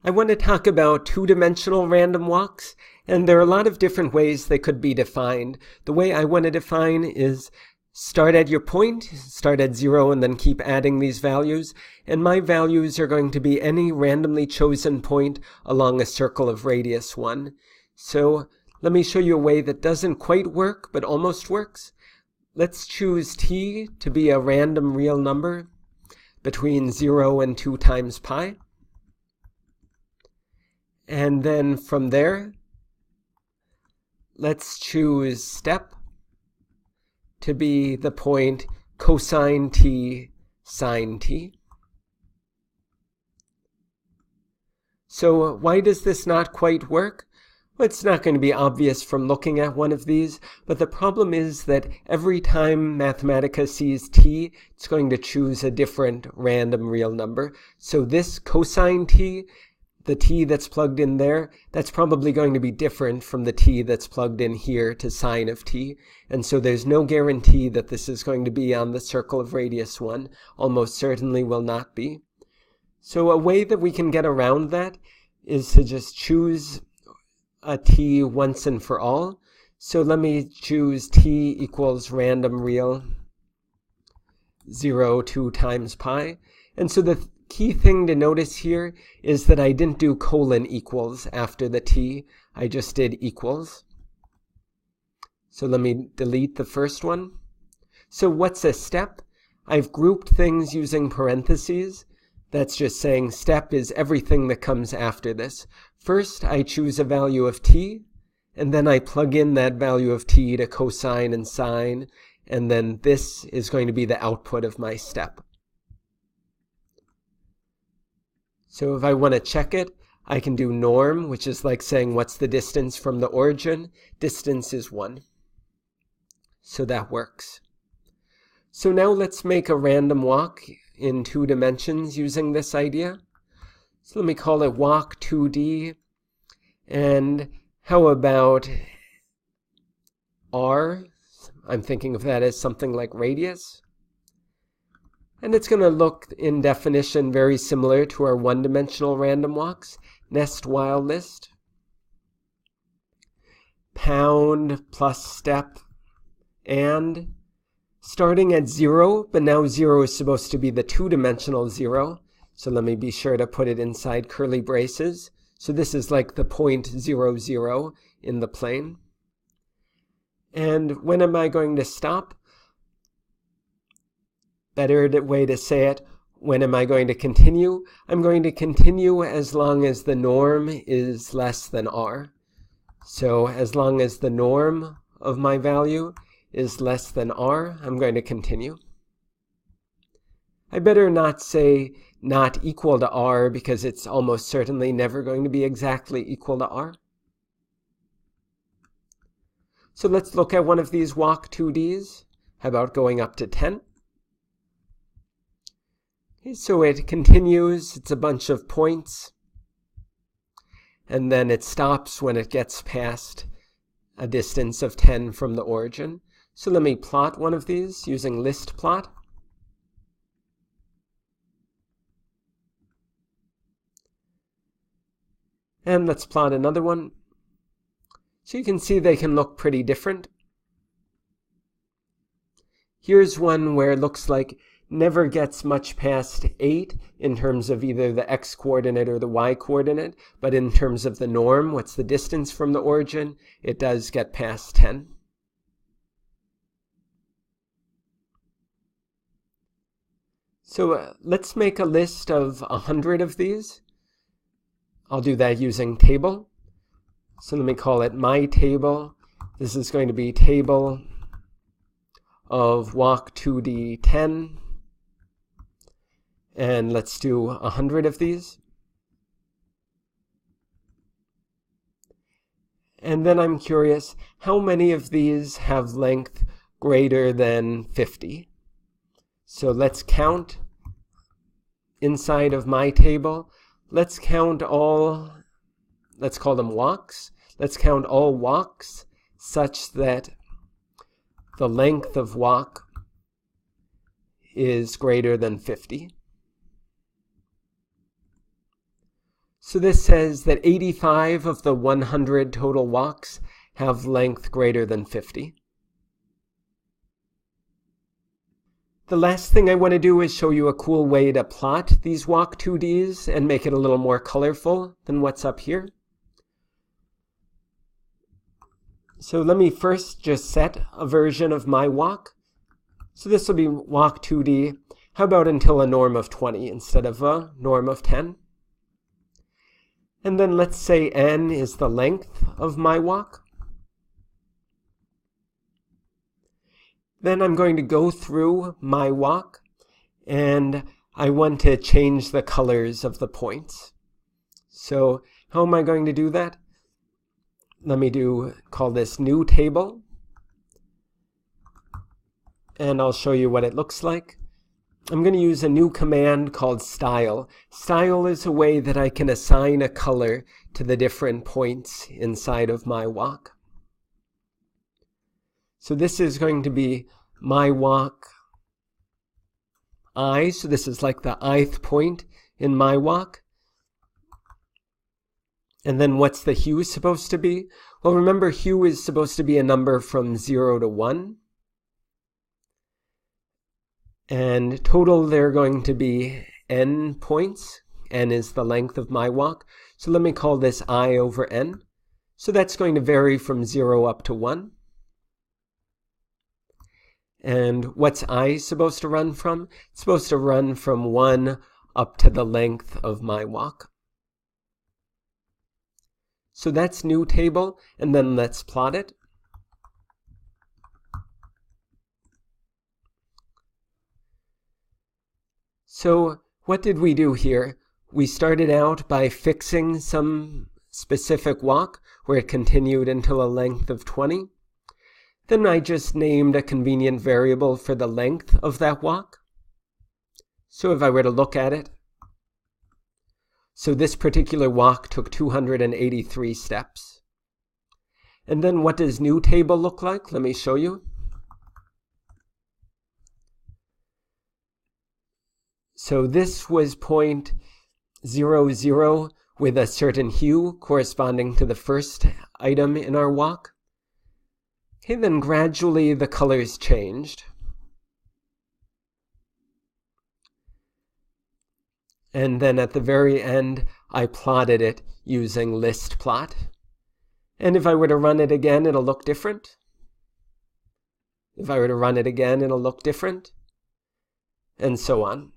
I want to talk about two-dimensional random walks, and there are a lot of different ways they could be defined. The way I want to define is start at your point, start at 0, and then keep adding these values. And my values are going to be any randomly chosen point along a circle of radius 1. So let me show you a way that doesn't quite work, but almost works. Let's choose t to be a random real number between 0 and 2 times pi. And then from there, let's choose step to be the point cosine t sine t. So why does this not quite work? Well, it's not going to be obvious from looking at one of these, but the problem is that every time Mathematica sees t, it's going to choose a different random real number. So this cosine t, the t that's plugged in there, that's probably going to be different from the t that's plugged in here to sine of t. And so there's no guarantee that this is going to be on the circle of radius 1. Almost certainly will not be. So a way that we can get around that is to just choose a t once and for all. So let me choose t equals random real 0, 2 times pi. And so the key thing to notice here is that I didn't do colon equals after the t, I just did equals. So let me delete the first one. So what's a step? I've grouped things using parentheses. That's just saying step is everything that comes after this. First, I choose a value of t, and then I plug in that value of t to cosine and sine, and then this is going to be the output of my step. So if I want to check it, I can do norm, which is like saying what's the distance from the origin. Distance is 1. So that works. So now let's make a random walk in 2 dimensions using this idea. So let me call it walk 2D. And how about r? I'm thinking of that as something like radius. And it's going to look in definition very similar to our one-dimensional random walks. Nest while list. Pound plus step and starting at 0, but now 0 is supposed to be the two-dimensional 0. So let me be sure to put it inside curly braces. So this is like the point 0, 0 in the plane. And when am I going to stop? Better way to say it, when am I going to continue? I'm going to continue as long as the norm is less than r. So as long as the norm of my value is less than r, I'm going to continue. I better not say not equal to r because it's almost certainly never going to be exactly equal to r. So let's look at one of these walk 2Ds. How about going up to 10? Okay, so it continues, it's a bunch of points, and then it stops when it gets past a distance of 10 from the origin. So let me plot one of these using list plot. And let's plot another one. So you can see they can look pretty different. Here's one where it looks like never gets much past 8 in terms of either the x-coordinate or the y-coordinate, but in terms of the norm, what's the distance from the origin, it does get past 10. So let's make a list of 100 of these. I'll do that using table. So let me call it my table. This is going to be table of walk 2D 10. And let's do 100 of these. And then I'm curious, how many of these have length greater than 50? So let's count inside of my table. Let's count all, let's call them walks. Let's count all walks such that the length of walk is greater than 50. So this says that 85 of the 100 total walks have length greater than 50. The last thing I want to do is show you a cool way to plot these walk 2Ds and make it a little more colorful than what's up here. So let me first just set a version of my walk. So this will be walk 2D. How about until a norm of 20 instead of a norm of 10? And then let's say n is the length of my walk. Then I'm going to go through my walk, and I want to change the colors of the points. So how am I going to do that? Let me call this new table, and I'll show you what it looks like. I'm going to use a new command called style. Style is a way that I can assign a color to the different points inside of my walk. So this is going to be my walk I, so this is like the ith point in my walk. And then what's the hue supposed to be? Well, remember, hue is supposed to be a number from 0 to 1. And total, there are going to be n points. N is the length of my walk. So let me call this I over n. So that's going to vary from 0 up to 1. And what's I supposed to run from? It's supposed to run from 1 up to the length of my walk. So that's new table, and then let's plot it. So what did we do here? We started out by fixing some specific walk where it continued until a length of 20. Then I just named a convenient variable for the length of that walk. So if I were to look at it, so this particular walk took 283 steps. And then what does new table look like? Let me show you. So this was point 0, 0 with a certain hue corresponding to the first item in our walk. Okay, then gradually the colors changed. And then at the very end, I plotted it using list plot. And if I were to run it again, it'll look different. If I were to run it again, it'll look different. And so on.